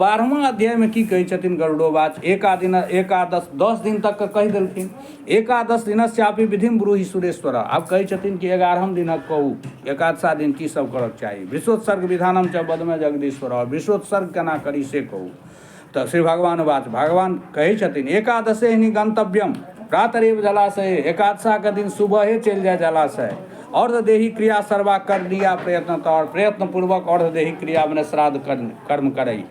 12वां अध्याय में की कही छथिन गरुड़ोवाच एकादश 10 दिन तक कहि देलखिन। एकादश दिनस्यापि विधिम ब्रूहि सुरेश्वर। आब कहै छथिन कि 11हम दिनक कहू एकादशा दिन की सब करक चाही। विश्वोत्सर्ग विधानम च बदमे जगदीश्वर। और विश्वोत्सर्ग केना करी से कहू। तो श्री भगवान वाच भगवान कहै छथिन एकादशे ही गंतव्यम प्रातरेव जलाशय। एकादशा के दिन सुबह चलि जाए जलाशय। अर्धदेही क्रिया सर्वा करनिया प्रयत्न और प्रयत्न पूर्वक अर्धदेही क्रिया मैंने श्राद्ध कर्म करई।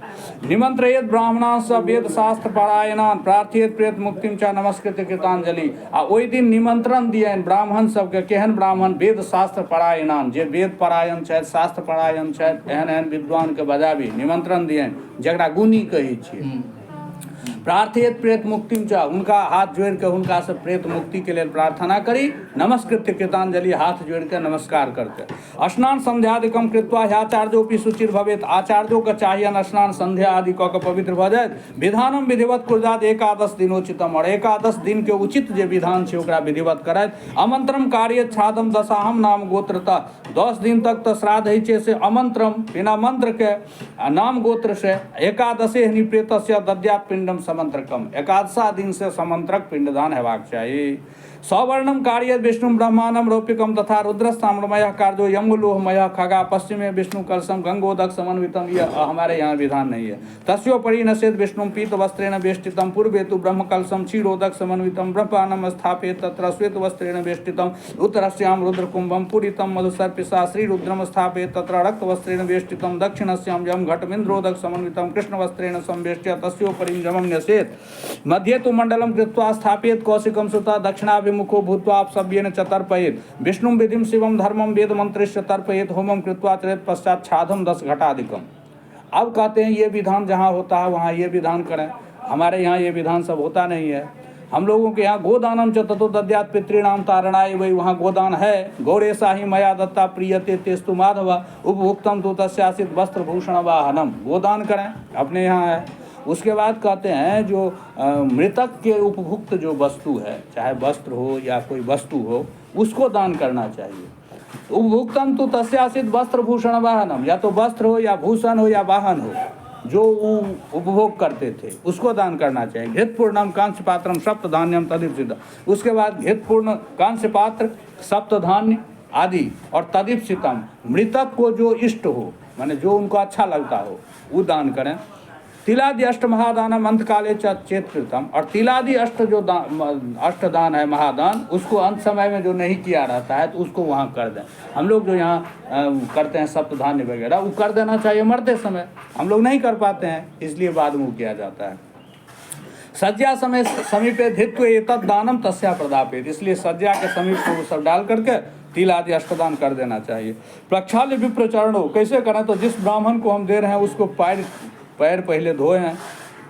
निमंत्रित ब्राह्मणा स वेद शास्त्र पारायणान प्रार्थित प्रेत मुक्तिम च नमस्कृत कृतांजलि। आ ओहि दिन निमंत्रण दियनि ब्राह्मण सबके। केहन ब्राह्मण? वेद शास्त्र पारायणान, जे वेद पारायण छथि शास्त्र पारायण छथि एहन एहन विद्वान के बजाबी निमंत्रण दियनि जकरा गुनी कहै छियै। प्रार्थित प्रेत मुक्तिम च, उनका हाथ जोड़ के उनका से प्रेत मुक्ति के लिए प्रार्थना करी। नमस्कृत्य कृतांजलि, हाथ जोड़ के नमस्कार करके। स्नान संध्यादिकम कृत्वा आचार्योपि शुचिर भवेत। आचार्यों का चाहिए स्नान संध्या आदि कऽ के पवित्र भऽ जाए। विधानम विधिवत कुर्जात एकादश दिनोचितम। और एकादश दिन के उचित जे विधान छै ओकरा विधिवत करायत। आमंत्रम कार्य श्राद्धम दशाहम नाम गोत्रता। 10 दिन तक तो श्राद्ध होइ छै से आमंत्रम, बिना मंत्र के नाम गोत्र से। एकादशे हनि प्रेतस्य दद्यात् पिंडम समंत्रकम। एकादशा दिन से समंत्रक पिंडदान हेबाक चाही। सवर्णम कार्य विष्णु ब्रह्मांडम रौपिकम तथा रुद्रस्ताम्रमय कार्यो यमलोहमय खगा पश्चिमे विष्णु कलशम गंगोदक समन्वितम। ये हमारे यहाँ विधान नहीं है। तस्योपरि नसेद विष्णु पीत वस्त्रेण वेष्टितम। पूर्वे तु ब्रह्म कलशम क्षीरोदक समन्वितम ब्रह्मांडम स्थापित तत्र श्वेत वस्त्रेण वेष्टितम। उत्तरस्याम रुद्र कुंभम पूरितम मधुसर्पिसा श्री रुद्रम स्थापित तत्र रक्त वस्त्रेण वेष्टितम। दक्षिणस्याम यम घटमिंद्रोदक समन्वितम कृष्ण वस्त्रेण संवेष्ट्य तस्योपरि यमम न्यसेत। मध्ये तु मंडलम कृत्वा स्थापित कौशिकम सुता दक्षिणाभिमुखो भूत्वा अपसव्येन च तर्पयेत्। विष्णु विधिम शिवम धर्मम वेद मंत्रिश्च तर्पयेत्। होमम कृत्वा चरेत् पश्चात छादम 10 घटाधिकम। अब कहते हैं ये विधान जहाँ होता है वहाँ ये विधान करें। हमारे यहाँ ये विधान सब होता नहीं है। हम लोगों के यहाँ गोदानम च ततो दद्यात् पितॄणाम तारणाय। वही वहाँ गोदान है। गौरेशा ही मया दत्ता प्रियते तेस्तु माधव उपभुक्तम तो तस्यासित वस्त्र भूषण वाहनम। गोदान करें, अपने यहाँ है। उसके बाद कहते हैं जो मृतक के उपभुक्त जो वस्तु है, चाहे वस्त्र हो या कोई वस्तु हो, उसको दान करना चाहिए। उपभुक्तम तो तस्यासित वस्त्र भूषण वाहनम। या तो वस्त्र हो या भूषण हो या वाहन हो जो उपभोग करते थे उसको दान करना चाहिए। घृतपूर्णम कांस्य पात्रम सप्तधान्यम तदीप्सित। उसके बाद घृतपूर्ण कांस्य पात्र सप्तधान्य आदि और तदीप्सितम। मृतक को जो इष्ट हो, माने जो उनको अच्छा लगता हो, वो दान करें। तिलादि अष्ट महादानम अंत काले चेत कृतम। और तिलादि अष्ट जो अष्टदान है महादान, उसको अंत समय में जो नहीं किया रहता है तो उसको वहाँ कर दें। हम लोग जो यहाँ करते हैं सप्तधान्य वगैरह, वो कर देना चाहिए मरते समय। हम लोग नहीं कर पाते हैं, इसलिए बाद में किया जाता है। सज्जा समय समीपे धित्व एतत् दानम तस्या प्रदापेत। इसलिए सज्जा के समीप को वो सब डाल करके तिल आदि अष्टदान कर देना चाहिए। प्रक्षाल्य विप्रचरणो, कैसे करें? तो जिस ब्राह्मण को हम दे रहे हैं उसको पैर पहले धोए हैं।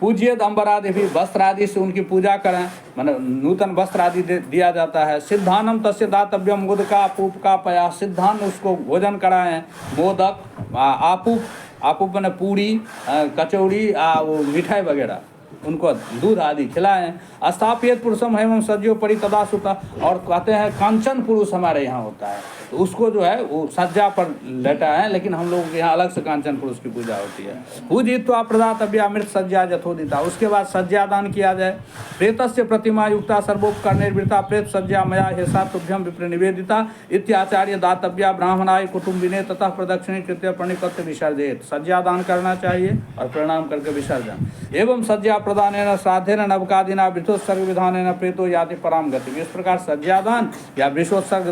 पूज्यत अंबरादि भी, वस्त्र आदि से उनकी पूजा करें, माने नूतन वस्त्र आदि दिया जाता है। सिद्धानम तस्य दातव्यम मोदका अपूप का पया। सिद्धान्न उसको भोजन कराएं। मोदक आपूप मैंने पूरी कचौड़ी वो मिठाई वगैरह उनको दूध आदि खिलाएं। स्थापित पुरुषम एवं सज्जो परि तदा सुता। और कहते हैं कांचन पुरुष हमारे यहाँ होता है, तो उसको जो है वो सज्जा पर लेटा है, लेकिन हम लोगों के यहाँ अलग से कांचन पुरुष की पूजा होती है। पूजित्वा प्रदातव्या मृत सज्जा यथोदिता। उसके बाद सज्जा दान किया जाए। प्रेतस्य प्रतिमा युक्ता सर्वोपकरणैर्वृता प्रेत सज्जा मया हेसा तुभ्यम विप्र निवेदिता इत्याचार्य दातव्या ब्राह्मणाय कुटुम्बिने तथा प्रदक्षिणे कृत्य प्रणिपत्य विसर्जयेत्। सज्जा दान करना चाहिए और प्रणाम करके विसर्जन। एवं सज्जा प्रदानेन श्राद्धेन नवकादिना वृषोत्सर्ग विधानेन प्रेतो याति पराम गति। इस प्रकार सज्जादान या वृषोत्सर्ग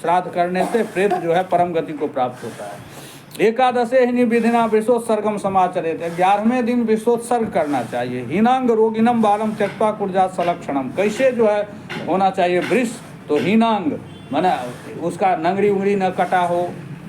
श्राद्ध करने से प्रेत जो है परम गति को प्राप्त होता है। एकादशे ही विधिना वृषोत्सर्गम समाचरित। 11वें दिन वृषोत्सर्ग करना चाहिए। हीनांग रोगिनम बालम त्यक्त्वा कुर्जात सलक्षणम। कैसे जो है होना चाहिए वृष? तो हीनांग माने उसका नंगड़ी उंगड़ी न कटा हो,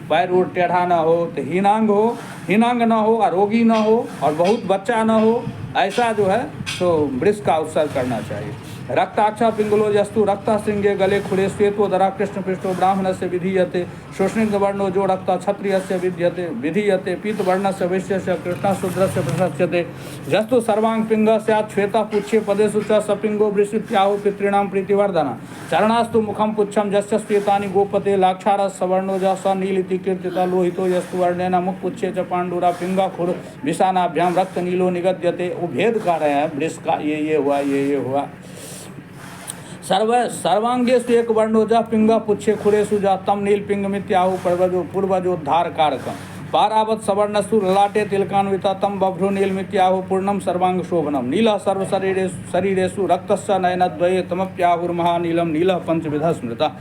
पैर उड़ टेढ़ा न हो, तो हीनांग हो, हीनांग न हो और रोगी न हो और बहुत बच्चा न हो, ऐसा जो है तो वृष का उत्सर्ग करना चाहिए। रक्ताक्ष पिंगलो जस्तु रक्त श्रृंगे गले खुरे श्वेतोदरा कृष्ण पृष्ठो ब्राह्मण से विधीयते शोष्णिग्ध वर्णो जो रक्त क्षत्रिय से विधीयते पीत वर्ण से वैश्य से कृष्ण शूद्र से प्रशस्यते जस्तु सर्वांग पिंग स्यात् श्वेता पुच्छे पदेषु च सपिंगो वृषित्याहु पितॄणां प्रीतिवर्धन चरणास्तु मुखम पुच्छम जस्य श्वेतानि गोपते लाक्षारस सवर्णो ज स नीलिति कीर्तिता लोहितो यस्तु वर्णेन मुख पुच्छे च पांडुरा पिंगा खुर विषानाभ्याम रक्त नीलो निगद्यते। वो भेद का रहे हैं वृष का ये हुआ ये हुआ। सर्वांगेशु एक वर्णोजा पिंग पुच्छे खुरेशु जा तम नील पिंग मित्याहु पूर्वजोद्धार कारकम पारावत सवर्णस्तु ललाटे तिलकान्विता तम बभ्रु नील मित्याहु पूर्णम सर्वांग शोभनम नील सर्व शरीरेषु रक्तस्य नयनद्वये तमप्याहुर्महानीलम नील पंचविध स्मृता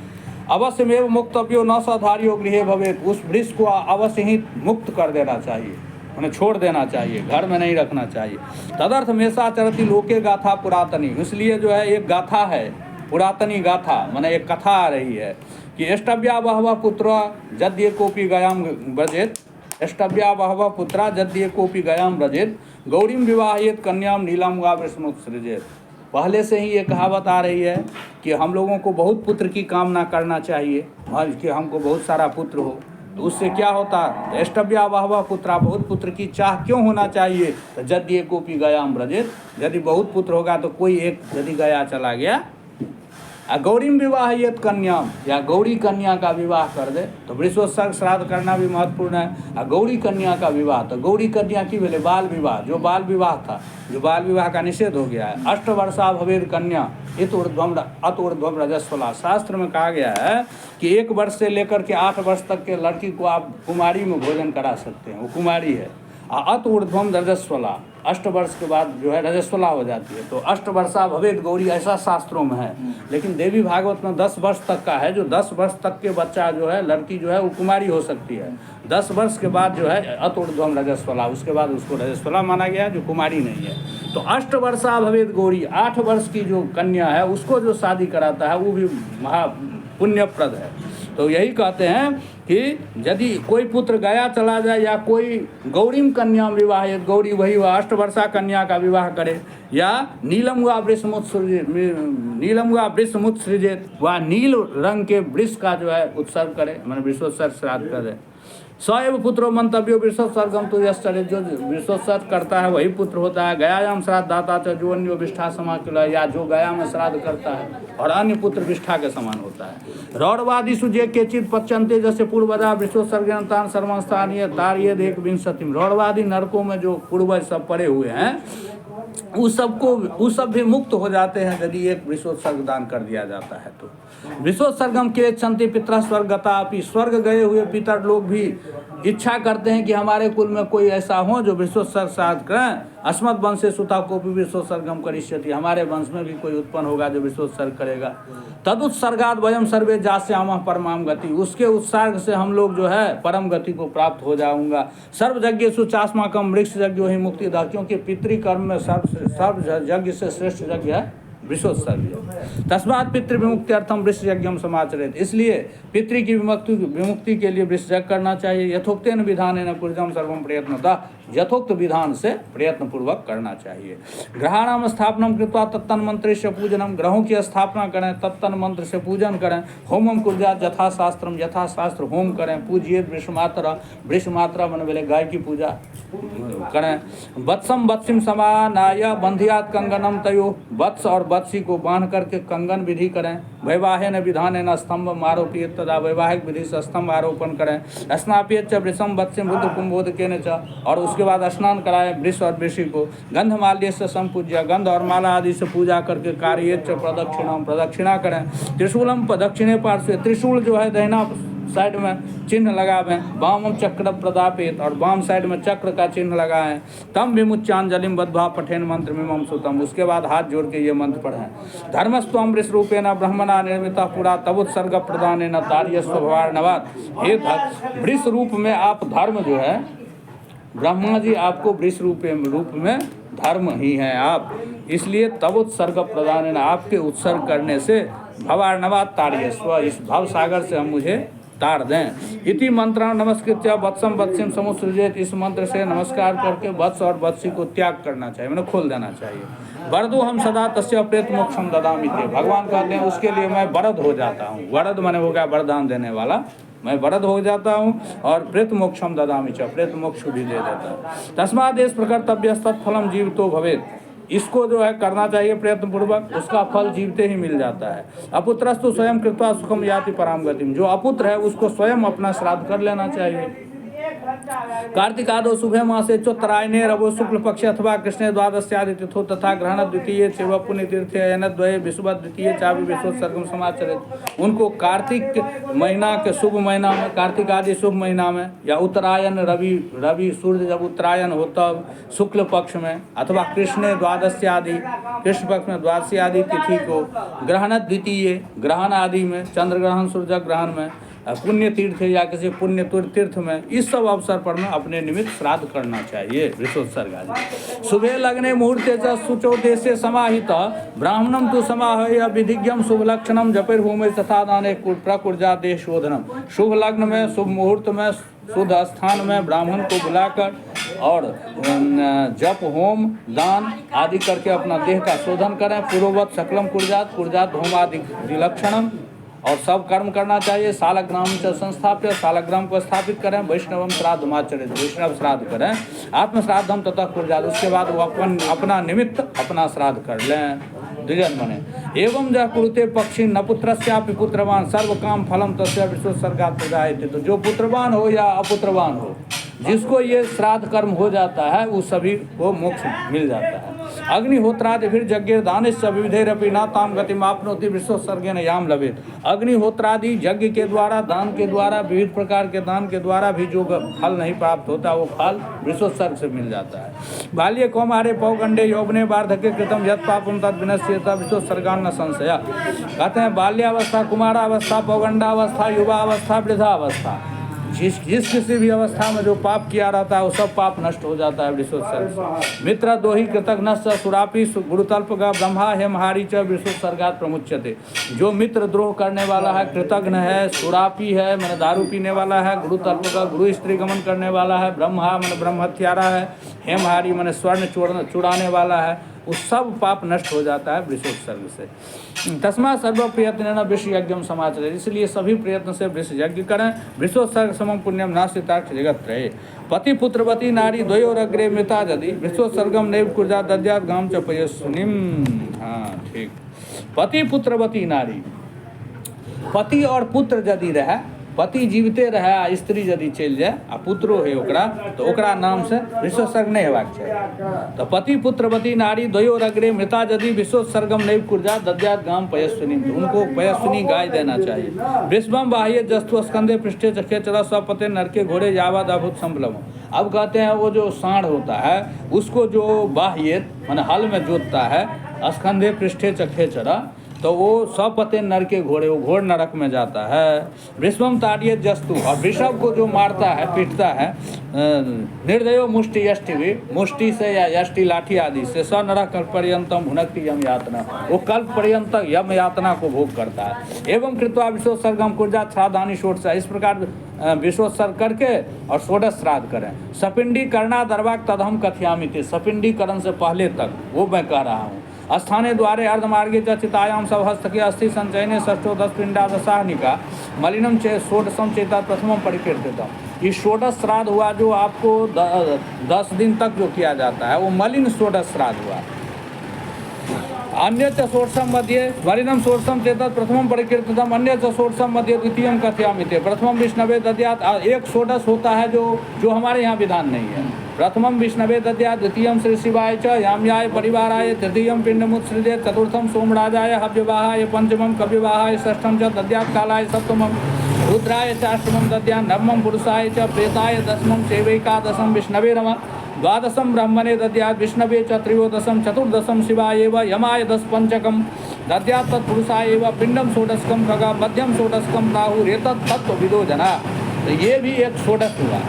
अवश्यमेव मुक्तव्यो न सधार्यो गृहे भवेत्। उस वृक्ष को अवश्य ही मुक्त कर देना चाहिए, उन्हें छोड़ देना चाहिए, घर में नहीं रखना चाहिए। तदर्थ मेषा चरती लोके गाथा पुरातनी, इसलिए जो है एक गाथा है पुरातनी गाथा, माने एक कथा आ रही है कि अष्टव्या बहवः पुत्र जद्ये कोपि गयाम व्रजेत अष्टव्या बहवः पुत्रा जद्ये कोपि गयाम व्रजेत गौरीम विवाहित कन्याम नीलम वा वृषमुत्सृजेत। पहले से ही ये कहावत आ रही है कि हम लोगों को बहुत पुत्र की कामना करना चाहिए और कि हमको बहुत सारा पुत्र हो। तो उससे क्या होता है? अष्टव्या बहवः पुत्रा, बहुत पुत्र की चाह क्यों होना चाहिए? तो यदि कोपि गयाम व्रजेत, यदि बहुत पुत्र होगा तो कोई एक यदि गया चला गया, गौरीम विवाहित कन्याम, या गौरी कन्या का विवाह कर दे तो वृषोत्सर्ग श्राद्ध करना भी महत्वपूर्ण है। गौरी कन्या का विवाह, तो गौरी कन्या की बोले बाल विवाह, जो बाल विवाह था, जो बाल विवाह का निषेध हो गया है। 8 वर्षा भवेद कन्या अतुर्ध्वम रजस्वला, शास्त्र में कहा गया है कि 1 वर्ष से लेकर के 8 वर्ष तक के लड़की को आप कुमारी में भोजन करा सकते हैं, वो कुमारी है। अत ऊर्ध्वम रजस्वला, 8 वर्ष के बाद जो है रजस्वला हो जाती है। तो 8 वर्षा भवेद गौरी, ऐसा शास्त्रों में है। लेकिन देवी भागवत में 10 वर्ष तक का है, जो 10 वर्ष तक के बच्चा जो है, लड़की जो है वो कुमारी हो सकती है। 10 वर्ष के बाद जो है अत ऊर्ध्वम रजस्वला, उसके बाद उसको रजस्वला माना गया, जो कुमारी नहीं है। तो 8 वर्षा भवेद गौरी, 8 वर्ष की जो कन्या है उसको जो शादी कराता है वो भी महा पुण्यप्रद है। तो यही कहते हैं कि यदि कोई पुत्र गया चला जाए या कोई गौरीम कन्या विवाहित, गौरी वही हुआ 8 वर्षा कन्या का विवाह करे, या नीलम वा वृषमुत्सृजेत, वह नील रंग के वृक्ष का जो है उत्सर्ग करे, मैंने वृषोत्सर्ग श्राद्ध करे। सएव पुत्रो मंतव्यो वृषोत्सर्गम तो यश्चर्य, जो वृषोत्सर्ग करता है वही पुत्र होता है। गयायाम श्राद्ध दाता च जो अन्यो विष्ठा समाकुल, या जो गया में श्राद्ध करता है और अन्य पुत्र विष्ठा के समान होता है। रौड़वादिषु जे केचित पच्यन्ते, जैसे पूर्वजा वृषोत्सर्गतान सर्वस्थानीय तार्येद 1 रौड़वादी नरकों में जो पूर्वज सब पड़े हुए हैं उस सब भी मुक्त हो जाते हैं यदि एक वृषोत्सर्ग दान कर दिया जाता है। तो वृषोत्सर्गम के क्षंति पितरा स्वर्गता अपि, स्वर्ग गए हुए पितर लोग भी इच्छा करते हैं कि हमारे कुल में कोई ऐसा हो जो वृषोत्सर्ग श्राद्ध करें। अस्मत् वंशे सुता को भी वृषोत्सर्गम करिष्यति, हमारे वंश में भी कोई उत्पन्न होगा जो वृषोत्सर्ग करेगा। तदुत्सर्गाद वयम सर्वे जास्यामः परमाम गति, उसके उत्सर्ग से हम लोग जो है परम गति को प्राप्त हो जाऊंगा। सर्व यज्ञेषु चास्माकम वृक्ष यज्ञो ही मुक्तिदा, क्योंकि पितृकर्म में सर्व यज्ञ से श्रेष्ठ यज्ञ है वृषोत्सर्ग। तस्मात् पितृविमुक्त्यर्थम वृक्ष यज्ञम समाचरेत, इसलिए पितृ की विमुक्ति के लिए वृक्ष यज्ञ करना चाहिए। यथोक्तेन विधानेन कुर्जम सर्वम प्रयत्नतः, यथोक्त विधान से प्रयत्न पूर्वक करना चाहिए। ग्रहाणाम स्थापनम कृत्वा तत्तन मंत्र से पूजनम, ग्रहों की स्थापना करें, तत्तन मंत्र से पूजन करें। होमम कुर्जात यथाशास्त्रम, यथाशास्त्र होम करें। पूजिएत वृषमात्रा मन बोले गाय की पूजा करें। वत्सम वत्सिम समानाय बंधियात कंगनम तयो, वत्स और वत्सी को बांध करके कंगन विधि करें। वैवाहेन विधानेन स्तंभ आरोपित, तथा वैवाहिक विधि से स्तंभ आरोपण करें। स्नापियत च वृषम वत्सिम बुद्ध कुंभोदकेन च, और उसके बाद स्नान कराएं वृष और वृषि को। गंधमाल्य से संपूज्य, गंध और माला आदि से पूजा करके कार्येच प्रदक्षिणम, प्रदक्षिणा करें। त्रिशूलम दक्षिणे पार्श्व, त्रिशूल जो है दाहिना साइड में चिन्ह लगावें। वामम चक्र प्रदापित, और वाम साइड में चक्र का चिन्ह लगाएं। तम विमुच्चांजलिम बद्ध्वा पठेन मंत्र मिमम सुतम, उसके बाद हाथ जोड़ के ये मंत्र पढ़ें। धर्मस्त्वम वृष रूपेण ब्रह्मणा निर्मिता पुरा तवोत्सर्ग प्रदानेन तार्यस्व भवार्णवात्। हे वृष रूप में आप धर्म जो है, ब्रह्मा जी आपको वृष रूप में धर्म ही हैं आप, इसलिए तवोत्सर्ग प्रदानेन, आपके उत्सर्ग करने से भवार्णवात् तार्यस्व, इस भव सागर से हम मुझे तार दें। इति मंत्र नमस्कृत्य वत्सम वत्सिम समुसृजेत, इस मंत्र से नमस्कार करके वत्स और वत्सी को त्याग करना चाहिए, मैंने खोल देना चाहिए। वरदो हम सदा तस्य प्रेत मोक्षम ददामि ते, भगवान कहते हैं उसके लिए मैं वरद हो जाता हूँ। वरद माने हो गया वरदान देने वाला, मैं वरद हो जाता हूँ और प्रेत मोक्षम ददामि च, प्रेत मोक्ष भी दे देता है। तस्मात् इस प्रकर्तव्य तत्फलम जीवितो भवेत्, इसको जो है करना चाहिए प्रयत्न पूर्वक, उसका फल जीवते ही मिल जाता है। अपुत्रस्तु स्वयं कृत्वा सुखम याति पराम गतिम, जो अपुत्र है उसको स्वयं अपना श्राद्ध कर लेना चाहिए। कार्तिकादो शुभे मासे चोत्तरायणे रवो शुक्ल पक्ष अथवा कृष्णे द्वादश्यादि तिथो तथा ग्रहण द्वितीय सेव पुण्य तीर्थे द्वये विश्व द्वितीय चावि विश्वोत्सर्गम समाचरित, उनको कार्तिक महीना के शुभ महीना में, कार्तिक आदि शुभ महीना में, या उत्तरायण रवि सूर्य जब उत्तरायण हो तब शुक्ल पक्ष में, अथवा कृष्ण द्वादश्यादि कृष्ण पक्ष में द्वादशी आदि तिथि को, ग्रहण द्वितीय ग्रहण आदि में, चंद्र ग्रहण सूर्य ग्रहण में, पुण्य तीर्थ या किसी पुण्य तीर्थ में, इस सब अवसर पर में अपने निमित्त श्राद्ध करना चाहिए विश्वोत्सर्ग आदि। शुभे लग्ने मुहूर्ते च शुचोदेशे समाहित ब्राह्मणम तु समाहय विधिज्ञम शुभ लक्षणम जपिर्भूमि तथा दाने प्रकुर्जा देशोधनम, शुभ लग्न में शुभ मुहूर्त में शुद्ध स्थान में ब्राह्मण को बुलाकर और जप होम दान आदि करके अपना देह का शोधन करें। पूर्ववत सकलम कुर्जात होम आदि विलक्षणम, और सब कर्म करना चाहिए। सालग्राम च संस्थाप्य, सालग्राम को स्थापित करें। वैष्णवम श्राद्धमाचरित, वैष्णव श्राद्ध करें। आत्म श्राद्धम ततः कुर्जात, उसके बाद वो अपना निमित्त अपना श्राद्ध कर लें, द्विजन बने। एवं जह कुरुते पक्षी न पुत्रस्यापि पुत्रवान सर्व काम फलम तस्य विश्वोत्सर्गात् प्रजायते, तो जो पुत्रवान हो या अपुत्रवान हो, जिसको ये श्राद्ध कर्म हो जाता है वो सभी को मोक्ष मिल जाता है। अग्निहोत्रादि फिर यज्ञ दानिश्च विविधैरपि न ताम गतिम आपनोति विश्वोत्सर्गेन याम लभेत, अग्निहोत्रादि यज्ञ के द्वारा, दान के द्वारा, विविध प्रकार के दान के द्वारा भी जो फल नहीं प्राप्त होता वो फल विश्वोत्सर्ग से मिल जाता है। बाल्ये कौमारे पौगंडे यौवने वार्धक्ये कृतम यत् पापम तद् विनश्येत विश्वोत्सर्गान् न संशय। कहते हैं बाल्यावस्था, कुमारावस्था, पौगंडावस्था, युवावस्था, वृद्धावस्था, जिस किसी भी अवस्था में जो पाप किया रहता है वो सब पाप नष्ट हो जाता है विश्वोत्सर्ग से। मित्र दोही कृतघ्नश्च सुरापी गुरुतल्पगा ब्रह्मा हेमहारी च विश्वोत्सर्गात् प्रमुच्यते, जो मित्र द्रोह करने वाला है, कृतघ्न है, सुरापी है मैंने दारू पीने वाला है, गुरुतल्पगा गुरु स्त्री गमन करने वाला है, ब्रह्मा मैंने ब्रह्म हत्यारा है, हेमहारी मैंने स्वर्ण चुराने वाला है, वो सब पाप नष्ट हो जाता है विश्वोत्सर्ग से। तस्मा सर्व प्रयत्न विश्व यज्ञम समाचरे, इसलिए सभी प्रयत्न से विश्व यज्ञ करें। विश्वोत्सर्ग समम पुण्यम नास्तिताक्ष जगत रहे। पति पुत्रवती नारी द्वयोरग्रे मृता यदि विश्वोत्सर्गम नैव कुर्जा दद्यात् गाम च पयस्विनीम। हाँ ठीक, पति पुत्रवती नारी, पति और पुत्र यदि रहे, पति जीवते रहे आ स्त्री यदि चलि जाए आ पुत्रो है ओकरा, तो ओकरा नाम से विश्वोत्सर्ग नहीं हेबाक चाहिए। तो पति पुत्रवती नारी द्वयोरग्रे मृता यदि विश्वोत्सर्गम नैव कुर्जा दद्यात् गाम पयस्विनी, तो उनको पयस्विनी गाय देना चाहिए। विश्वम बाह्य जस्तु स्कंदे पृष्ठे चखे चला स्वपते नरके घोड़े यावद अभूत संबलम। अब कहते हैं वो जो सांड होता है उसको जो बाह्य माने हल में जोतता है, स्कंदे पृष्ठे चखे चरा, तो वो स्वपते नर के घोड़े, वो घोड़ नरक में जाता है। विश्वम ताड़िये जस्तु, और वृषभ को जो मारता है पीटता है, निर्दयो मुष्टि यष्टि भी, मुष्टि से या यष्टि लाठी आदि से, स नरक कल्प पर्यंतम भुनक्ति यम यातना, वो कल्प पर्यंत यम यातना को भोग करता है। एवं कृत्वा विश्वोत्सर्गम कुर्जा श्राद्धानि षोडश, इस प्रकार विश्वोत्सर्ग करके और षोडश श्राद्ध करें। सपिंडी करना दरवाक तदहम कथयामि थे, सपिंडीकरण से पहले तक वो मैं कह रहा हूँ। स्थाने द्वारे अर्धमार्गे च चितायाम सभस्तके अस्थि संचयने षष्ठो 10 पिंडा दशाहनिका मलिनम चे षोडशम चेता प्रथमम परिकीर्तितम। ये षोडश श्राद्ध हुआ जो आपको 10 दिन तक जो किया जाता है वो मलिन षोडश श्राद्ध हुआ। अन्य च षोडशम मध्ये मलिनम षोडशम चेता प्रथमम परिकीर्तितम, अन्य च षोडशम मध्ये द्वितीयम कथयामि थे। प्रथमम विष्णवे दद्यात्, एक षोडश होता है जो हमारे यहाँ विधान नहीं है। प्रथमम विष्णवे दद्यात्, द्वितीयम श्री शिवाय च याम्याय परिवाराय, तृतीयम पिंडमुत्सृजे, चतुर्थम सोमराजाय हव्यवाहाय, पंचमम कव्यवाहाय, षष्ठम च दद्यात् कालाय, सप्तमम रुद्राय च, अष्टमम दद्यात् नवमम पुरुषाय च प्रेताय, दशमम सेवैकादशम विष्णवे नमः, द्वादशम ब्रह्मणे दद्यात् विष्णवे च, त्रयोदशम चतुर्दशम शिवाय एव, यमाय 10 पंचकम दद्यात् तत्पुरुषाय एव, पिंडम षोडशकम खगा, मध्यम षोडशकम राहुरेतत् तत्त्वविदो जना। तो ये भी एक षोडश हुआ।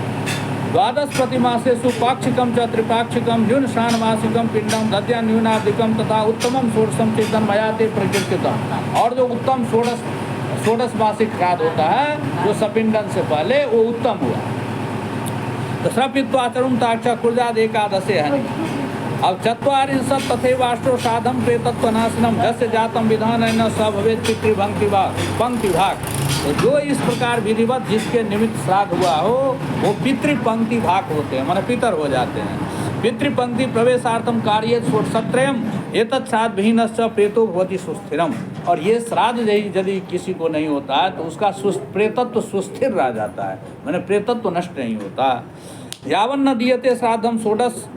द्वादश प्रतिमासेषु पाक्षिकम च त्रिपाक्षिकम न्यून षाण्मासिकम पिंडम दद्या न्यूनाधिकम तथा उत्तमम षोडशम चेतन मया ते प्रकीर्तितम। और जो उत्तम षोडश षोडश मासिक श्राद्ध होता है जो सपिंडन से पहले, वो उत्तम हुआ। तो श्रपित्वाचरुम ताक्षा कुर्जाद एकादशे हनि। अब चत्वारिंशत् तथैवाष्टो साधम प्रेतत्वनाशनम जस्य जातम विधान न स भवेत् पितृपंक्ति भाग। तो जो इस प्रकार विधिवत जिसके निमित्त श्राद्ध हुआ हो वो पितृपंक्ति भाग होते हैं, माने पितर हो जाते हैं। पितृपंक्ति प्रवेशार्थम कार्ये षोडशत्रयम् एतत् श्राद्ध विहीनश्च प्रेतो भवति सुस्थिरम। और ये श्राद्ध यदि किसी को नहीं होता है तो उसका प्रेतत्व सुस्थिर रह जाता है, माने प्रेतत्व नष्ट नहीं होता। यावन्न दीयते श्राद्धम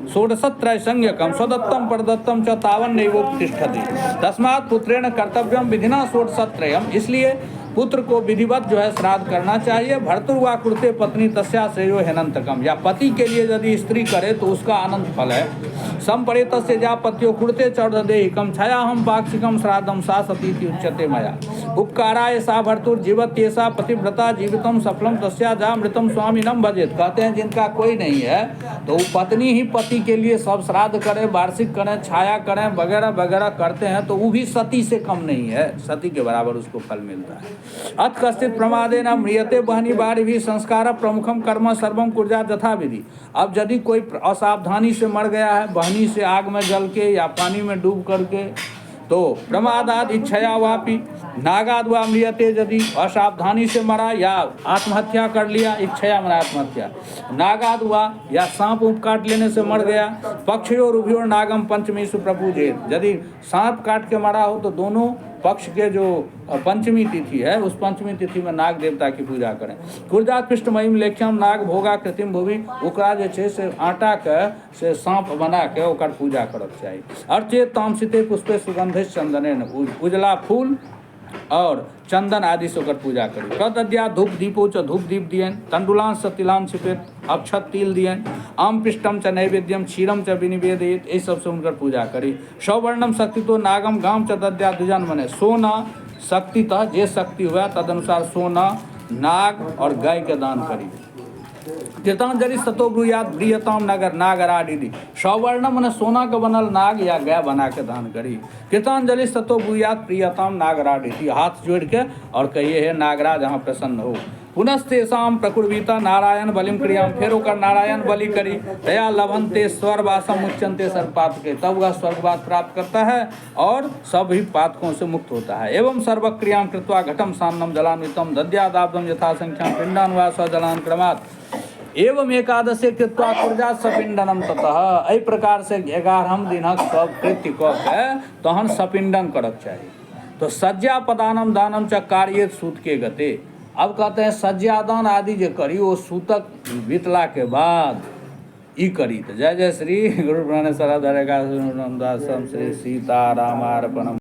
षोडशत्रय संज्ञकम स्वदत्तम परदत्तम च तावन्नैवोपतिष्ठति। तस्मात् पुत्रेण कर्तव्यम विधिना षोडशत्रयम्। इसलिए पुत्र को विधिवत जो है श्राद्ध करना चाहिए। भर्तुर्वा कृते पत्नी तस्या श्रेयो हेनंतकम। या पति के लिए यदि स्त्री करे तो उसका अनंत फल है। संपरेतस्य जा पत्यो कृते चौर्देहिकम छायाहम पाक्षिकम श्राद्धम सा सतीति उच्यते मया। उपकाराय सा भर्तुर्जीवत्येषा पतिव्रता जीवितम सफलम तस्या जा मृतम स्वामिनम भजेत। कहते हैं जिनका कोई नहीं है तो पत्नी ही पति के लिए सब श्राद्ध करें, वार्षिक करें, छाया करें, वगैरह वगैरह करते हैं तो वो भी सती से कम नहीं है, सती के बराबर उसको फल मिलता है। अथ कश्चित प्रमादे न म्रियते बहनी बारी भी संस्कार प्रमुखम कर्म सर्वम कुर्जा यथा विधि। अब यदि कोई असावधानी से मर गया है, बहनी से आग में जल के या पानी में डूब करके, तो प्रमादाद इच्छया वापी नागाद वा म्रियते। यदि असावधानी से मरा या आत्महत्या कर लिया, इच्छया मरा आत्महत्या, नागाद हुआ या सांप ऊप काट लेने से मर गया, पक्षयोर उभयोर नागम पंचमी सुप्रपूजेत। यदि सांप काट के मरा हो तो दोनों पक्ष के जो पंचमी तिथि है उस पंचमी तिथि में नाग देवता की पूजा करें। कुर्जात पृष्ठमयीम लेख्यम नाग भोगा कृत्रिम भूमि। ओकरा जे छै से आटा के से सांप बना के ओकर पूजा करक चाहिए। अर्चेत तामसिते पुष्पे सुगंधित चंदने, उजला फूल और चंदन आदि से ओकर पूजा करी। तद्या धूप दीपो च धूप दीप दियन, तंडुलान स तिलान छिपेत, अक्षत तिल दियन, आम पिष्टम च नैवेद्यम क्षीरम च विनिवेदित। ये सब से उनकर पूजा करी। सौवर्णम शक्ति तो नागम गाम च दद्या दुजन मने। सोना शक्तितः जे शक्ति हुआ तदनुसार सोना, नाग और गाय के दान करी। कृतांजलि सतो ब्रूयात ब्रियताम नगर नागराडि। सौवर्ण मन सोना का बनल नाग या गाय बना के दान करी। कृतांजलि सतो ब्रूयात प्रियताम नागराडि। हाथ जोड़ के और कहिए है नागराज जहाँ प्रसन्न हो। पुनस्तेषाम प्रकुर्वीता नारायण बलिम क्रियाम। फिर होकर नारायण बलि करी। दया लभंते स्वर्गवासम उच्चनते सर्वपात के। तब वह स्वर्गवास प्राप्त करता है और सभी पातकों से मुक्त होता है। एवं सर्वक्रियाम कृत्वा घटम सान्नम जलान्वितम दद्यादाब्दम यथा संख्याम पिंडान्वास जलान क्रमात्। एवं एकादशे कृत्वा कुर्जा सपिंडनम ततः। एहि प्रकार से 11हम दिनक सब कृत्य कऽ के तहन सपिंडन करक चाहिए। तो सज्जा पदानम दानम च कार्ये सूत के गते। अब कहते हैं सज्जादान आदि जो करी वो सूतक बीतला के बाद ई करी। तो जय जय श्री गुरु प्रणेश्वर श्री सीतारामार्पणम।